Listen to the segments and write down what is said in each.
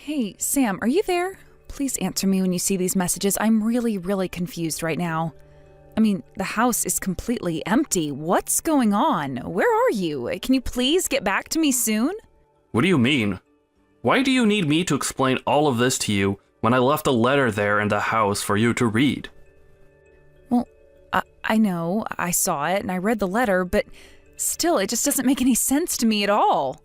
Hey, Sam, are you there? Please answer me when you see these messages. I'm really confused right now. I mean, the house is completely empty. What's going on? Where are you? Can you please get back to me soon? What do you mean? Why do you need me to explain all of this to you when I left a letter there in the house for you to read? Well, I know, I saw it and I read the letter, but still, it just doesn't make any sense to me at all.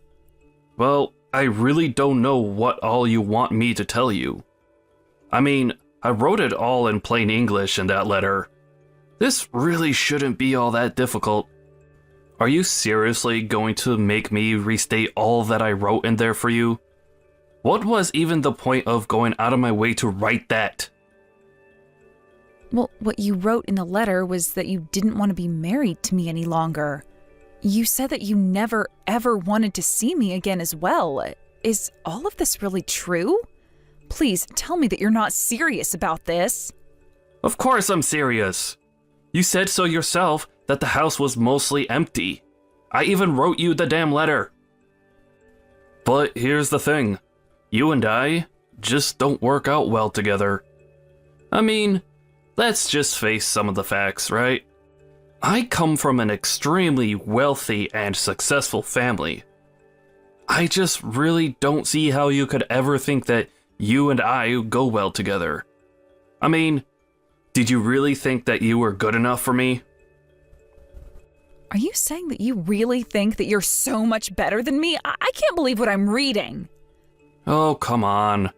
Well, I really don't know what all you want me to tell you. I mean, I wrote it all in plain English in that letter. This really shouldn't be all that difficult. Are you seriously going to make me restate all that I wrote in there for you? What was even the point of going out of my way to write that? Well, what you wrote in the letter was that you didn't want to be married to me any longer. You said that you never, ever wanted to see me again as well. Is all of this really true? Please tell me that you're not serious about this. Of course I'm serious. You said so yourself that the house was mostly empty. I even wrote you the damn letter. But here's the thing. You and I just don't work out well together. I mean, let's just face some of the facts, right? I come from an extremely wealthy and successful family. I just really don't see how you could ever think that you and I go well together. I mean, did you really think that you were good enough for me? Are you saying that you really think that you're so much better than me? I can't believe what I'm reading. Oh, come on.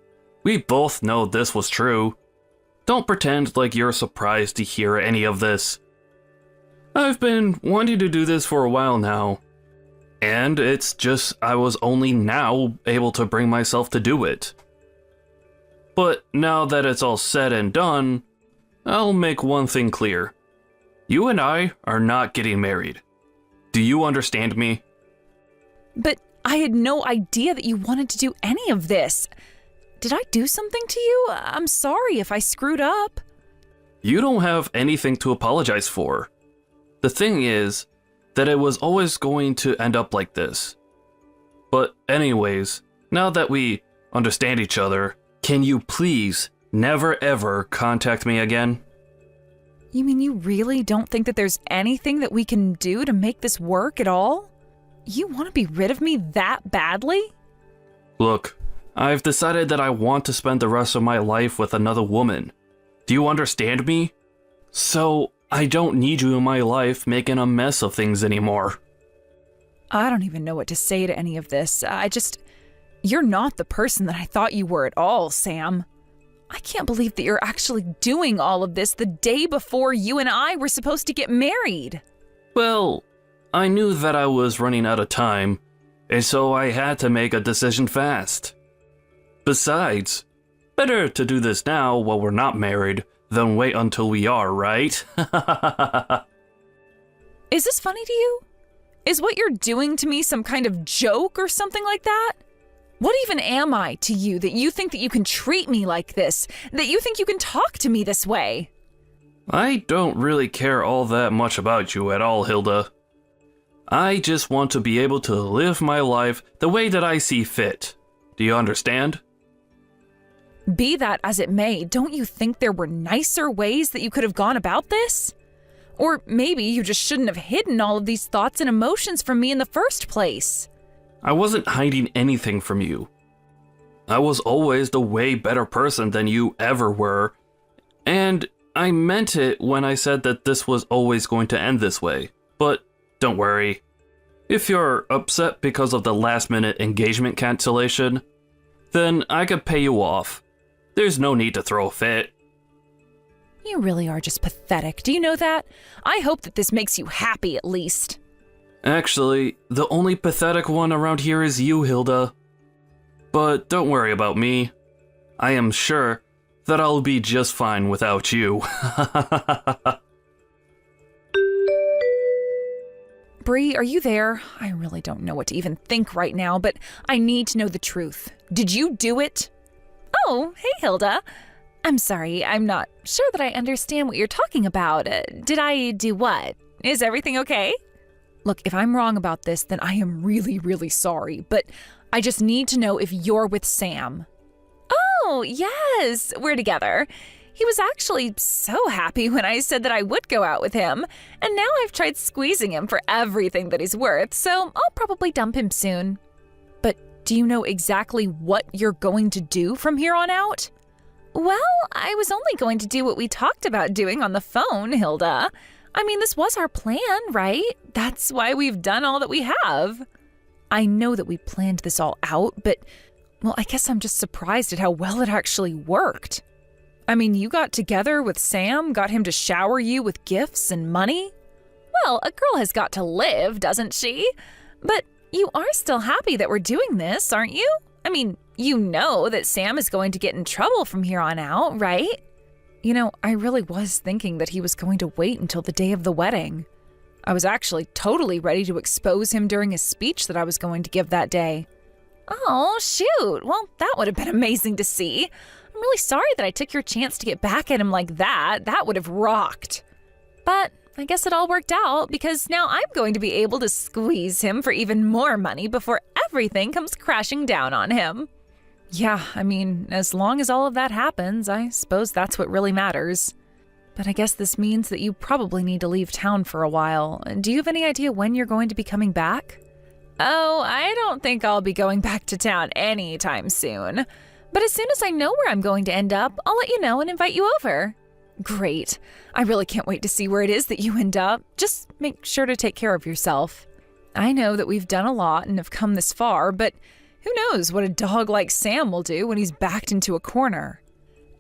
We both know this was true. Don't pretend like you're surprised to hear any of this. I've been wanting to do this for a while now. And it's just I was only now able to bring myself to do it. But now that it's all said and done, I'll make one thing clear. You and I are not getting married. Do you understand me? But I had no idea that you wanted to do any of this. Did I do something to you? I'm sorry if I screwed up. You don't have anything to apologize for. The thing is that it was always going to end up like this. But anyways, now that we understand each other, can you please never ever contact me again? You mean you really don't think that there's anything that we can do to make this work at all? You want to be rid of me that badly? Look, I've decided that I want to spend the rest of my life with another woman. Do you understand me? So, I don't need you in my life making a mess of things anymore. I don't even know what to say to any of this. You're not the person that I thought you were at all, Sam. I can't believe that you're actually doing all of this the day before you and I were supposed to get married. Well, I knew that I was running out of time, and so I had to make a decision fast. Besides, better to do this now while we're not married than wait until we are, right? Is this funny to you? Is what you're doing to me some kind of joke or something like that? What even am I to you that you think that you can treat me like this? That you think you can talk to me this way? I don't really care all that much about you at all, Hilda. I just want to be able to live my life the way that I see fit. Do you understand? Be that as it may, don't you think there were nicer ways that you could have gone about this? Or maybe you just shouldn't have hidden all of these thoughts and emotions from me in the first place. I wasn't hiding anything from you. I was always the way better person than you ever were, and I meant it when I said that this was always going to end this way. But don't worry. If you're upset because of the last-minute engagement cancellation, then I could pay you off. There's no need to throw a fit. You really are just pathetic. Do you know that? I hope that this makes you happy at least. Actually, the only pathetic one around here is you, Hilda. But don't worry about me. I am sure that I'll be just fine without you. Bree, are you there? I really don't know what to even think right now, but I need to know the truth. Did you do it? Oh, hey, Hilda. I'm sorry, I'm not sure that I understand what you're talking about. Did I do what? Is everything okay? Look, if I'm wrong about this, then I am really sorry, but I just need to know if you're with Sam. Oh, yes, we're together. He was actually so happy when I said that I would go out with him, and now I've tried squeezing him for everything that he's worth, so I'll probably dump him soon. But do you know exactly what you're going to do from here on out? Well, I was only going to do what we talked about doing on the phone, Hilda. I mean, this was our plan, right? That's why we've done all that we have. I know that we planned this all out, but, well, I guess I'm just surprised at how well it actually worked. I mean, you got together with Sam, got him to shower you with gifts and money? Well, a girl has got to live, doesn't she? But you are still happy that we're doing this, aren't you? I mean, you know that Sam is going to get in trouble from here on out, right? You know, I really was thinking that he was going to wait until the day of the wedding. I was actually totally ready to expose him during a speech that I was going to give that day. Oh, shoot. Well, that would have been amazing to see. I'm really sorry that I took your chance to get back at him like that. That would have rocked. But I guess it all worked out because now I'm going to be able to squeeze him for even more money before everything comes crashing down on him. Yeah, I mean, as long as all of that happens, I suppose that's what really matters. But I guess this means that you probably need to leave town for a while. Do you have any idea when you're going to be coming back? Oh, I don't think I'll be going back to town anytime soon. But as soon as I know where I'm going to end up, I'll let you know and invite you over. Great. I really can't wait to see where it is that you end up. Just make sure to take care of yourself. I know that we've done a lot and have come this far, but who knows what a dog like Sam will do when he's backed into a corner.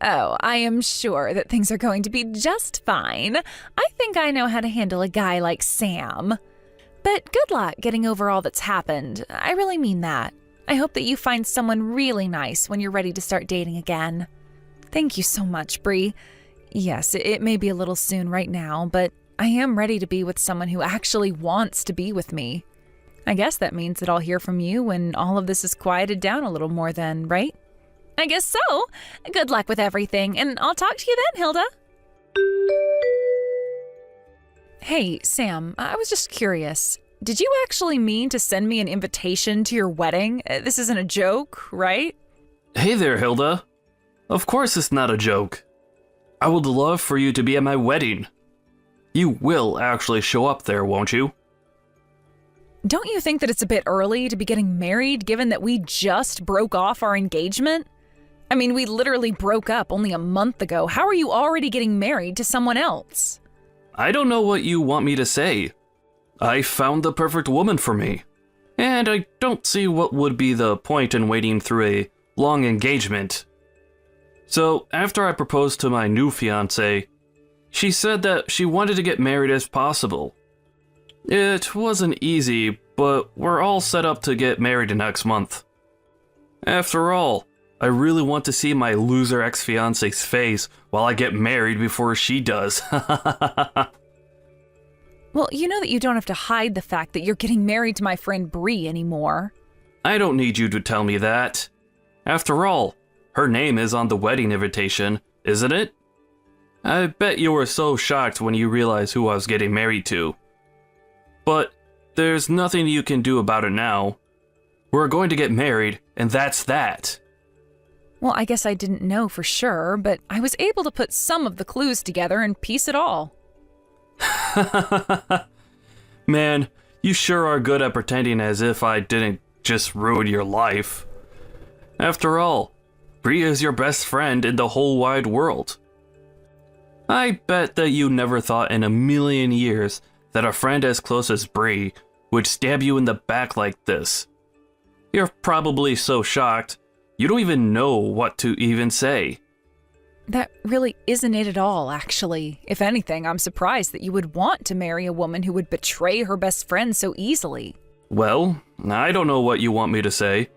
Oh, I am sure that things are going to be just fine. I think I know how to handle a guy like Sam. But good luck getting over all that's happened. I really mean that. I hope that you find someone really nice when you're ready to start dating again. Thank you so much, Bree. Yes, it may be a little soon right now, but I am ready to be with someone who actually wants to be with me. I guess that means that I'll hear from you when all of this is quieted down a little more then, right? I guess so. Good luck with everything, and I'll talk to you then, Hilda. Hey, Sam, I was just curious. Did you actually mean to send me an invitation to your wedding? This isn't a joke, right? Hey there, Hilda. Of course it's not a joke. I would love for you to be at my wedding. You will actually show up there, won't you? Don't you think that it's a bit early to be getting married given that we just broke off our engagement? I mean, we literally broke up only a month ago. How are you already getting married to someone else? I don't know what you want me to say. I found the perfect woman for me. And I don't see what would be the point in waiting through a long engagement. So, after I proposed to my new fiancé, she said that she wanted to get married as possible. It wasn't easy, but we're all set up to get married next month. After all, I really want to see my loser ex-fiancé's face while I get married before she does. Well, you know that you don't have to hide the fact that you're getting married to my friend Bree anymore. I don't need you to tell me that. After all, her name is on the wedding invitation, isn't it? I bet you were so shocked when you realized who I was getting married to. But there's nothing you can do about it now. We're going to get married, and that's that. Well, I guess I didn't know for sure, but I was able to put some of the clues together and piece it all. Man, you sure are good at pretending as if I didn't just ruin your life. After all, Bree is your best friend in the whole wide world. I bet that you never thought in a million years that a friend as close as Bree would stab you in the back like this. You're probably so shocked, you don't even know what to even say. That really isn't it at all, actually. If anything, I'm surprised that you would want to marry a woman who would betray her best friend so easily. Well, I don't know what you want me to say.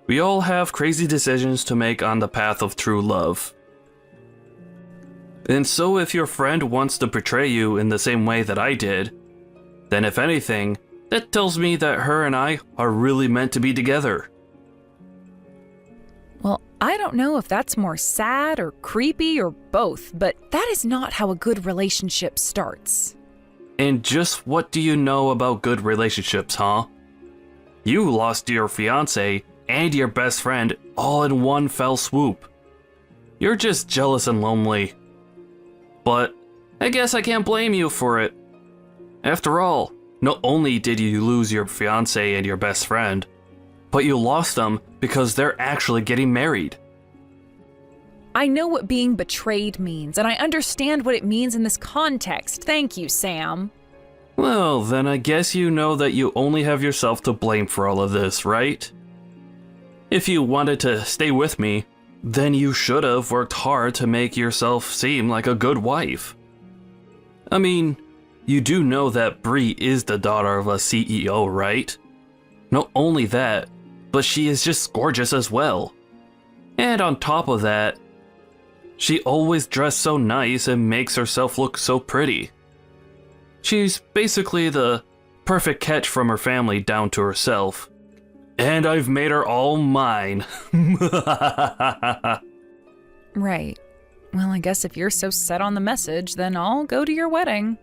We all have crazy decisions to make on the path of true love. And so if your friend wants to betray you in the same way that I did, then if anything, that tells me that her and I are really meant to be together. Well, I don't know if that's more sad or creepy or both, but that is not how a good relationship starts. And just what do you know about good relationships, huh? You lost your fiancé and your best friend all in one fell swoop. You're just jealous and lonely. But I guess I can't blame you for it. After all, not only did you lose your fiancé and your best friend, but you lost them because they're actually getting married. I know what being betrayed means, and I understand what it means in this context. Thank you, Sam. Well, then I guess you know that you only have yourself to blame for all of this, right? If you wanted to stay with me, then you should have worked hard to make yourself seem like a good wife. I mean, you do know that Bree is the daughter of a CEO, right? Not only that, but she is just gorgeous as well. And on top of that, she always dressed so nice and makes herself look so pretty. She's basically the perfect catch from her family down to herself. And I've made her all mine. Right. Well, I guess if you're so set on the message, then I'll go to your wedding.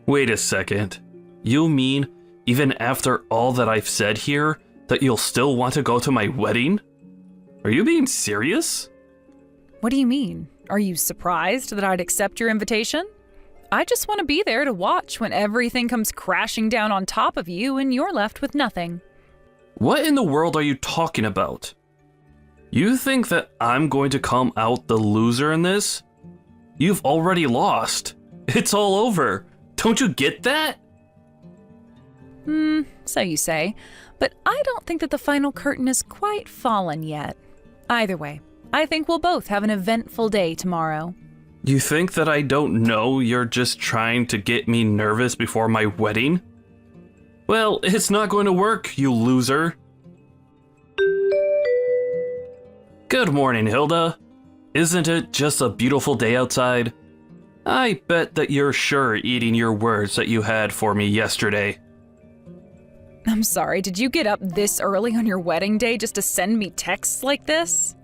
Wait a second. You mean, even after all that I've said here, that you'll still want to go to my wedding? Are you being serious? What do you mean? Are you surprised that I'd accept your invitation? I just want to be there to watch when everything comes crashing down on top of you and you're left with nothing. What in the world are you talking about? You think that I'm going to come out the loser in this? You've already lost. It's all over. Don't you get that? So you say. But I don't think that the final curtain is quite fallen yet. Either way, I think we'll both have an eventful day tomorrow. You think that I don't know you're just trying to get me nervous before my wedding? Well, it's not going to work, you loser. Good morning, Hilda. Isn't it just a beautiful day outside? I bet that you're sure eating your words that you had for me yesterday. I'm sorry, did you get up this early on your wedding day just to send me texts like this?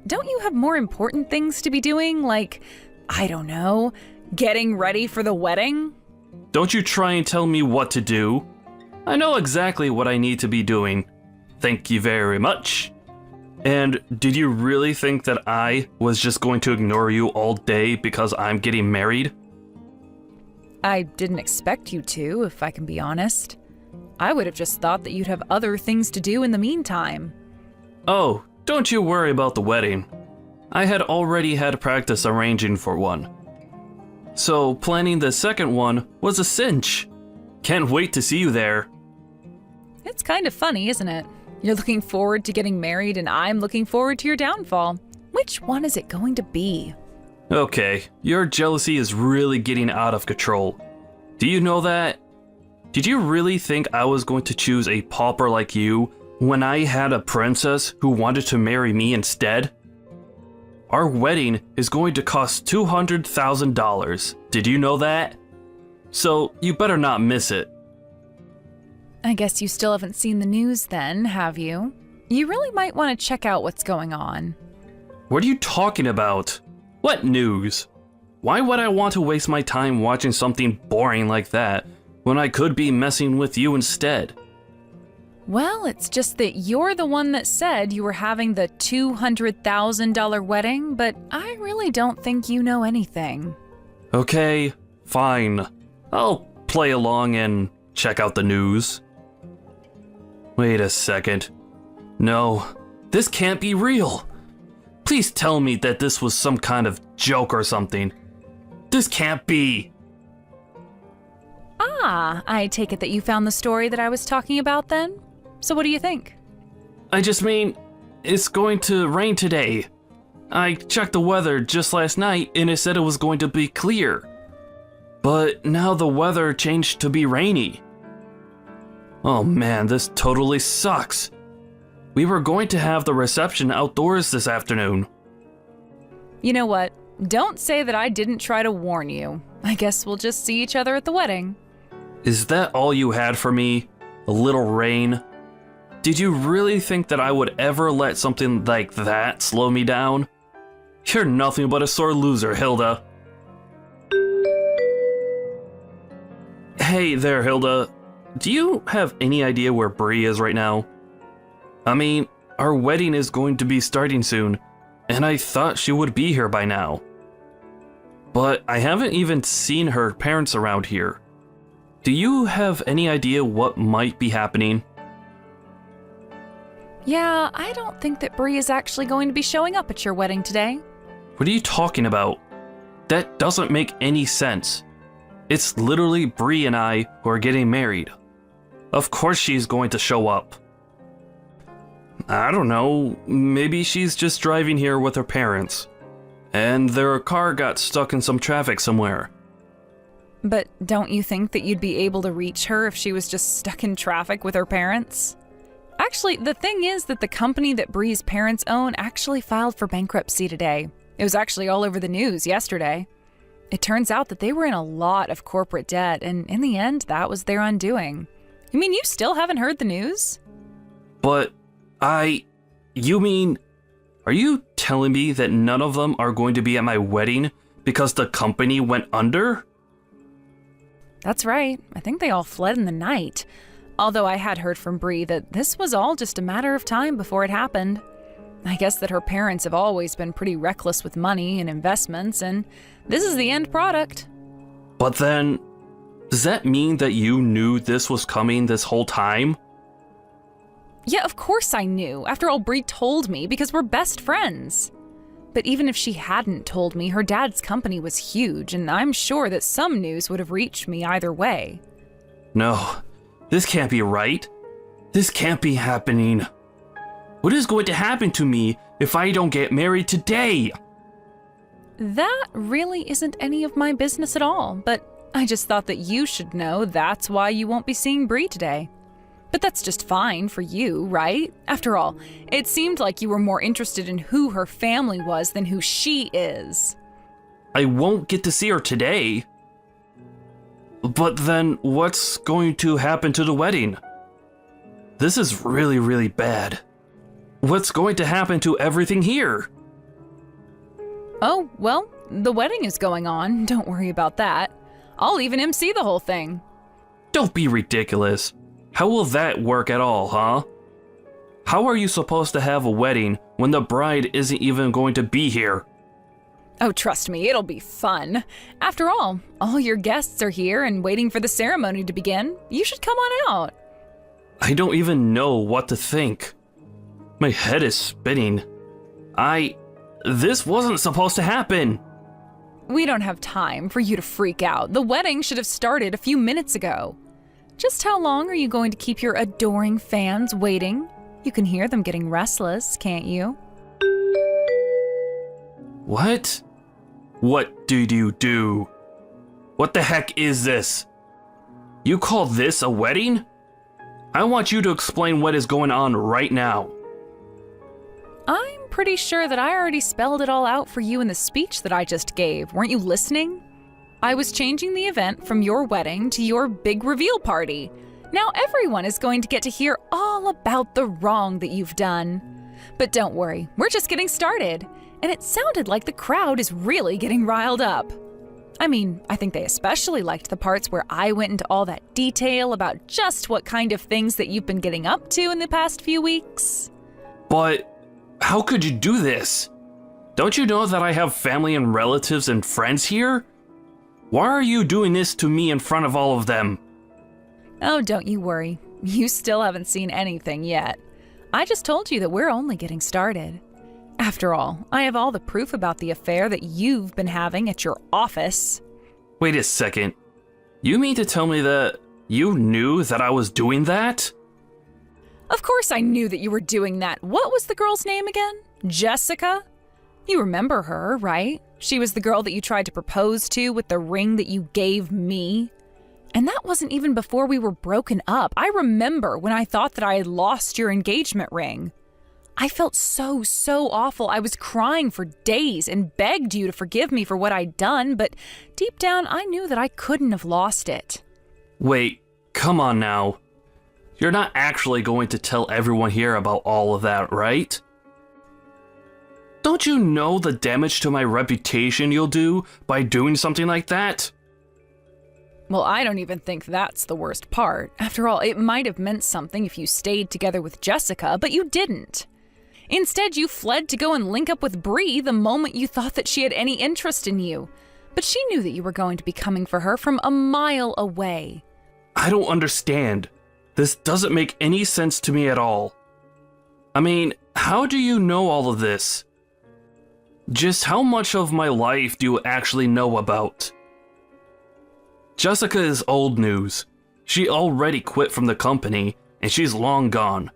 Don't you have more important things to be doing, like, I don't know, getting ready for the wedding? Don't you try and tell me what to do. I know exactly what I need to be doing. Thank you very much. And did you really think that I was just going to ignore you all day because I'm getting married? I didn't expect you to, if I can be honest. I would have just thought that you'd have other things to do in the meantime. Oh, don't you worry about the wedding. I had already had practice arranging for one. So planning the second one was a cinch. Can't wait to see you there. It's kind of funny, isn't it? You're looking forward to getting married and I'm looking forward to your downfall. Which one is it going to be? Okay, your jealousy is really getting out of control. Do you know that? Did you really think I was going to choose a pauper like you when I had a princess who wanted to marry me instead? Our wedding is going to cost $200,000. Did you know that? So you better not miss it. I guess you still haven't seen the news then, have you? You really might want to check out what's going on. What are you talking about? What news? Why would I want to waste my time watching something boring like that when I could be messing with you instead? Well, it's just that you're the one that said you were having the $200,000 wedding, but I really don't think you know anything. Okay, fine. I'll play along and check out the news. Wait a second. No, this can't be real. Please tell me that this was some kind of joke or something. This can't be. Ah, I take it that you found the story that I was talking about then? So what do you think? I just mean, it's going to rain today. I checked the weather just last night and it said it was going to be clear. But now the weather changed to be rainy. Oh man, this totally sucks. We were going to have the reception outdoors this afternoon. You know what? Don't say that I didn't try to warn you. I guess we'll just see each other at the wedding. Is that all you had for me? A little rain? Did you really think that I would ever let something like that slow me down? You're nothing but a sore loser, Hilda. Hey there, Hilda. Do you have any idea where Bree is right now? I mean, our wedding is going to be starting soon, and I thought she would be here by now. But I haven't even seen her parents around here. Do you have any idea what might be happening? Yeah, I don't think that Bree is actually going to be showing up at your wedding today. What are you talking about? That doesn't make any sense. It's literally Bree and I who are getting married. Of course she's going to show up. I don't know, maybe she's just driving here with her parents, and their car got stuck in some traffic somewhere. But don't you think that you'd be able to reach her if she was just stuck in traffic with her parents? Actually, the thing is that the company that Bree's parents own actually filed for bankruptcy today. It was actually all over the news yesterday. It turns out that they were in a lot of corporate debt, and in the end, that was their undoing. You mean you still haven't heard the news? But you mean, are you telling me that none of them are going to be at my wedding because the company went under? That's right. I think they all fled in the night. Although I had heard from Bree that this was all just a matter of time before it happened. I guess that her parents have always been pretty reckless with money and investments, and this is the end product. But then, does that mean that you knew this was coming this whole time? Yeah, of course I knew. After all, Bree told me because we're best friends. But even if she hadn't told me, her dad's company was huge, and I'm sure that some news would have reached me either way. No, this can't be right. This can't be happening. What is going to happen to me if I don't get married today? That really isn't any of my business at all, but I just thought that you should know that's why you won't be seeing Bree today. But that's just fine for you, right? After all, it seemed like you were more interested in who her family was than who she is. I won't get to see her today. But then what's going to happen to the wedding? This is really, really bad. What's going to happen to everything here? Oh, well, the wedding is going on. Don't worry about that. I'll even MC the whole thing. Don't be ridiculous. How will that work at all, huh? How are you supposed to have a wedding when the bride isn't even going to be here? Oh, trust me, it'll be fun. After all your guests are here and waiting for the ceremony to begin. You should come on out. I don't even know what to think. My head is spinning. This wasn't supposed to happen. We don't have time for you to freak out. The wedding should have started a few minutes ago. Just how long are you going to keep your adoring fans waiting? You can hear them getting restless, can't you? What? What did you do? What the heck is this? You call this a wedding? I want you to explain what is going on right now. I'm pretty sure that I already spelled it all out for you in the speech that I just gave. Weren't you listening? I was changing the event from your wedding to your big reveal party. Now everyone is going to get to hear all about the wrong that you've done. But don't worry, we're just getting started. And it sounded like the crowd is really getting riled up. I mean, I think they especially liked the parts where I went into all that detail about just what kind of things that you've been getting up to in the past few weeks. But how could you do this? Don't you know that I have family and relatives and friends here? Why are you doing this to me in front of all of them? Oh, don't you worry. You still haven't seen anything yet. I just told you that we're only getting started. After all, I have all the proof about the affair that you've been having at your office. Wait a second. You mean to tell me that you knew that I was doing that? Of course I knew that you were doing that. What was the girl's name again? Jessica? You remember her, right? She was the girl that you tried to propose to with the ring that you gave me. And that wasn't even before we were broken up. I remember when I thought that I had lost your engagement ring. I felt so awful. I was crying for days and begged you to forgive me for what I'd done, but deep down I knew that I couldn't have lost it. Wait, come on now. You're not actually going to tell everyone here about all of that, right? Don't you know the damage to my reputation you'll do by doing something like that? Well, I don't even think that's the worst part. After all, it might have meant something if you stayed together with Jessica, but you didn't. Instead, you fled to go and link up with Bree the moment you thought that she had any interest in you. But she knew that you were going to be coming for her from a mile away. I don't understand. This doesn't make any sense to me at all. I mean, how do you know all of this? Just how much of my life do you actually know about? Jessica is old news. She already quit from the company, and she's long gone.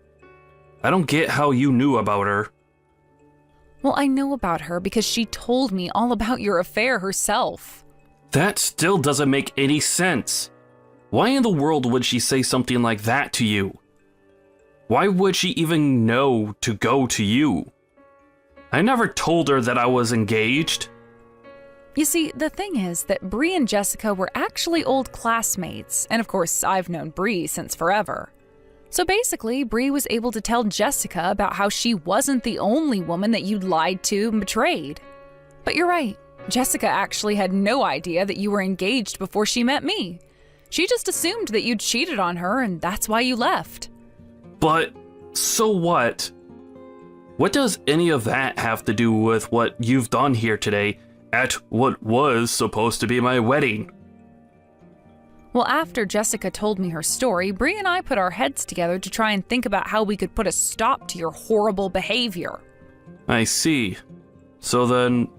I don't get how you knew about her. Well, I know about her because she told me all about your affair herself. That still doesn't make any sense. Why in the world would she say something like that to you? Why would she even know to go to you? I never told her that I was engaged. You see, the thing is that Bree and Jessica were actually old classmates, and of course, I've known Bree since forever. So basically, Bree was able to tell Jessica about how she wasn't the only woman that you'd lied to and betrayed. But you're right, Jessica actually had no idea that you were engaged before she met me. She just assumed that you'd cheated on her, and that's why you left. But, so what? What does any of that have to do with what you've done here today at what was supposed to be my wedding? Well, after Jessica told me her story, Bree and I put our heads together to try and think about how we could put a stop to your horrible behavior. I see. So then,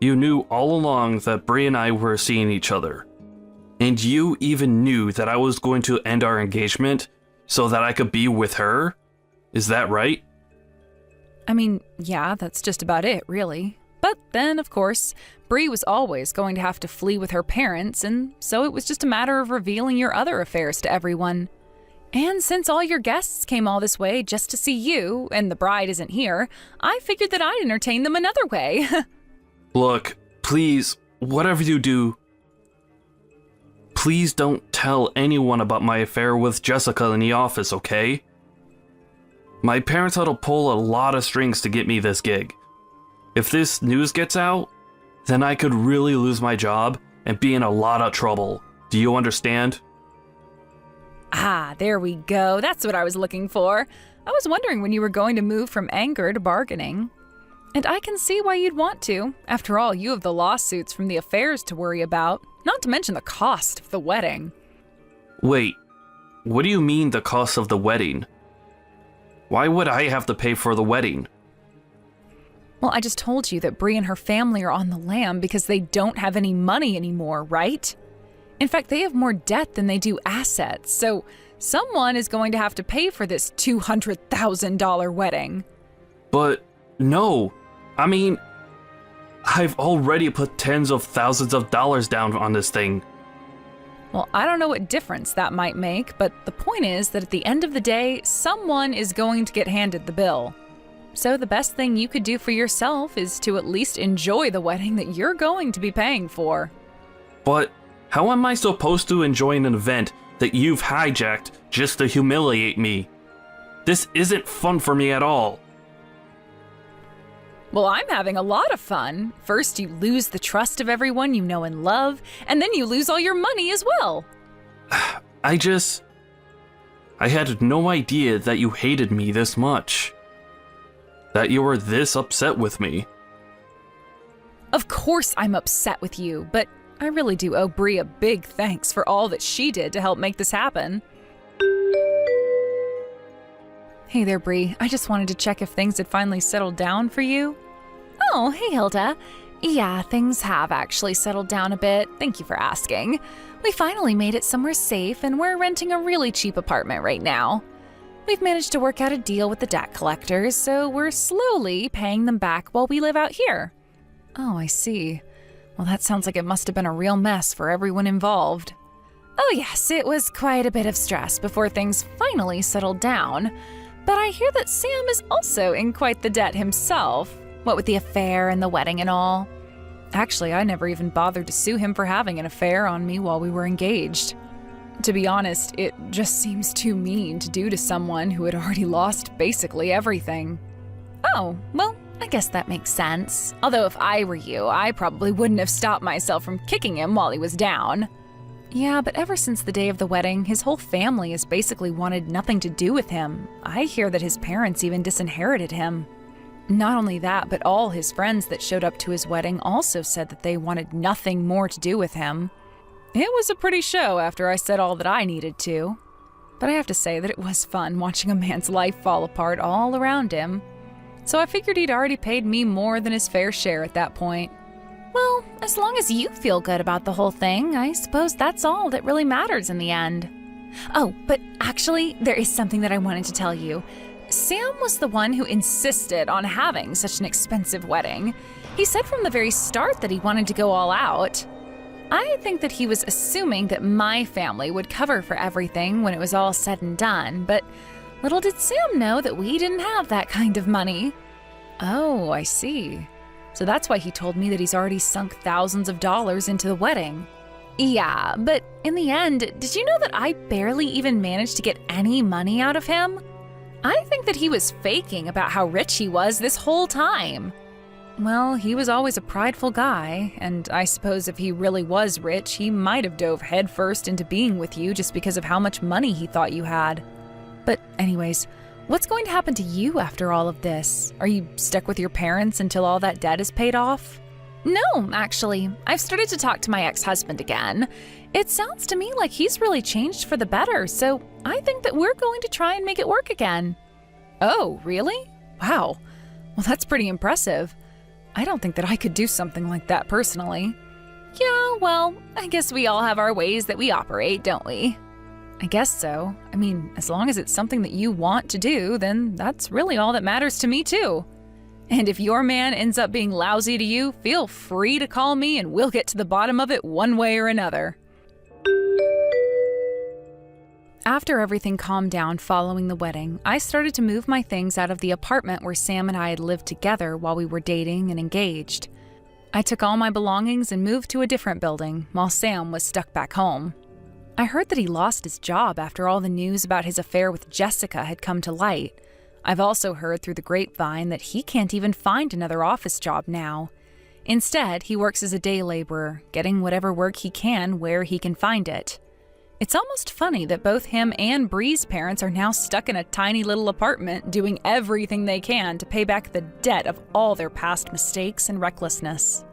you knew all along that Bree and I were seeing each other. And you even knew that I was going to end our engagement so that I could be with her? Is that right? I mean, yeah, that's just about it, really. But then, of course, Bree was always going to have to flee with her parents, and so it was just a matter of revealing your other affairs to everyone. And since all your guests came all this way just to see you, and the bride isn't here, I figured that I'd entertain them another way. Look, please, whatever you do, please don't tell anyone about my affair with Jessica in the office, okay? My parents had to pull a lot of strings to get me this gig. If this news gets out, then I could really lose my job and be in a lot of trouble. Do you understand? Ah, there we go. That's what I was looking for. I was wondering when you were going to move from anger to bargaining. And I can see why you'd want to. After all, you have the lawsuits from the affairs to worry about, not to mention the cost of the wedding. Wait, what do you mean the cost of the wedding? Why would I have to pay for the wedding? Well, I just told you that Bree and her family are on the lam because they don't have any money anymore, right? In fact, they have more debt than they do assets, so someone is going to have to pay for this $200,000 wedding. But no, I mean, I've already put tens of thousands of dollars down on this thing. Well, I don't know what difference that might make, but the point is that at the end of the day, someone is going to get handed the bill. So the best thing you could do for yourself is to at least enjoy the wedding that you're going to be paying for. But how am I supposed to enjoy an event that you've hijacked just to humiliate me? This isn't fun for me at all. Well, I'm having a lot of fun. First, you lose the trust of everyone you know and love, and then you lose all your money as well. I had no idea that you hated me this much. That you were this upset with me. Of course I'm upset with you, but I really do owe Bree a big thanks for all that she did to help make this happen. Hey there, Bree. I just wanted to check if things had finally settled down for you. Oh, hey, Hilda. Yeah, things have actually settled down a bit. Thank you for asking. We finally made it somewhere safe, and we're renting a really cheap apartment right now. We've managed to work out a deal with the debt collectors, so we're slowly paying them back while we live out here. Oh, I see. Well, that sounds like it must have been a real mess for everyone involved. Oh yes, it was quite a bit of stress before things finally settled down. But I hear that Sam is also in quite the debt himself, what with the affair and the wedding and all. Actually, I never even bothered to sue him for having an affair on me while we were engaged. To be honest, it just seems too mean to do to someone who had already lost basically everything. Oh, well, I guess that makes sense. Although if I were you, I probably wouldn't have stopped myself from kicking him while he was down. Yeah, but ever since the day of the wedding, his whole family has basically wanted nothing to do with him. I hear that his parents even disinherited him. Not only that, but all his friends that showed up to his wedding also said that they wanted nothing more to do with him. It was a pretty show after I said all that I needed to. But I have to say that it was fun watching a man's life fall apart all around him. So I figured he'd already paid me more than his fair share at that point. Well, as long as you feel good about the whole thing, I suppose that's all that really matters in the end. Oh, but actually, there is something that I wanted to tell you. Sam was the one who insisted on having such an expensive wedding. He said from the very start that he wanted to go all out. I think that he was assuming that my family would cover for everything when it was all said and done, but little did Sam know that we didn't have that kind of money. Oh, I see. So that's why he told me that he's already sunk thousands of dollars into the wedding. Yeah, but in the end, did you know that I barely even managed to get any money out of him? I think that he was faking about how rich he was this whole time. Well, he was always a prideful guy, and I suppose if he really was rich, he might have dove headfirst into being with you just because of how much money he thought you had. But anyways, what's going to happen to you after all of this? Are you stuck with your parents until all that debt is paid off? No, actually. I've started to talk to my ex-husband again. It sounds to me like he's really changed for the better, so I think that we're going to try and make it work again. Oh, really? Wow. Well, that's pretty impressive. I don't think that I could do something like that personally. Yeah, well, I guess we all have our ways that we operate, don't we? I guess so. I mean, as long as it's something that you want to do, then that's really all that matters to me too. And if your man ends up being lousy to you, feel free to call me and we'll get to the bottom of it one way or another. After everything calmed down following the wedding, I started to move my things out of the apartment where Sam and I had lived together while we were dating and engaged. I took all my belongings and moved to a different building while Sam was stuck back home. I heard that he lost his job after all the news about his affair with Jessica had come to light. I've also heard through the grapevine that he can't even find another office job now. Instead, he works as a day laborer, getting whatever work he can where he can find it. It's almost funny that both him and Bree's parents are now stuck in a tiny little apartment doing everything they can to pay back the debt of all their past mistakes and recklessness.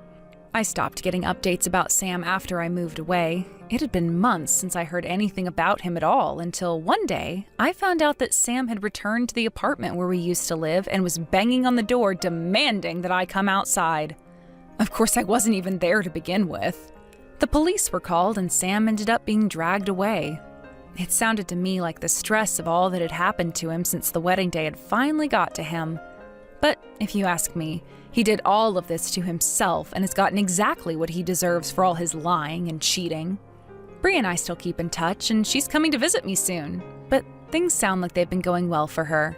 I stopped getting updates about Sam after I moved away. It had been months since I heard anything about him at all until one day I found out that Sam had returned to the apartment where we used to live and was banging on the door demanding that I come outside. Of course, I wasn't even there to begin with. The police were called and Sam ended up being dragged away. It sounded to me like the stress of all that had happened to him since the wedding day had finally got to him. But if you ask me, he did all of this to himself and has gotten exactly what he deserves for all his lying and cheating. Bree and I still keep in touch, and she's coming to visit me soon, but things sound like they've been going well for her.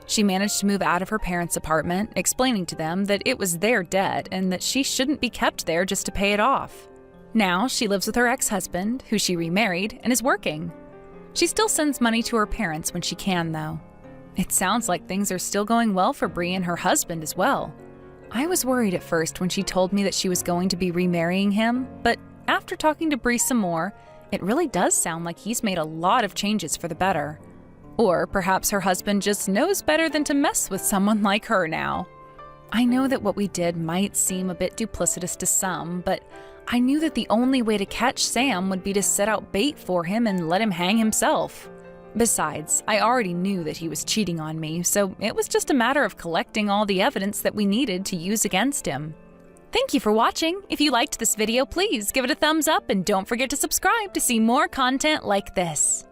She managed to move out of her parents' apartment, explaining to them that it was their debt and that she shouldn't be kept there just to pay it off. Now she lives with her ex-husband, who she remarried, and is working. She still sends money to her parents when she can, though. It sounds like things are still going well for Bree and her husband as well. I was worried at first when she told me that she was going to be remarrying him, but after talking to Bree some more, it really does sound like he's made a lot of changes for the better. Or perhaps her husband just knows better than to mess with someone like her now. I know that what we did might seem a bit duplicitous to some, but I knew that the only way to catch Sam would be to set out bait for him and let him hang himself. Besides, I already knew that he was cheating on me, so it was just a matter of collecting all the evidence that we needed to use against him. Thank you for watching. If you liked this video, please give it a thumbs up and don't forget to subscribe to see more content like this.